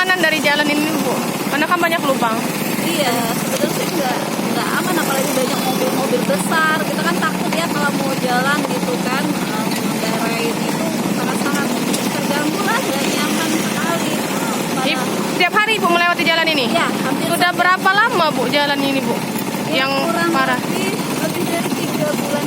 keamanan dari jalan ini Bu? Karena kan banyak lubang. Iya, sebenarnya sih nggak aman, apalagi banyak mobil-mobil besar. Kita kan takut ya kalau mau jalan gitu kan, mengendarai itu sangat-sangat terganggu lah, nggak nyaman sekali. Setiap hari Ibu melewati jalan ini? Ya, hampir Sudah berapa lama Bu jalan ini Bu? ya, Yang kurang parah? lebih dari 3 bulan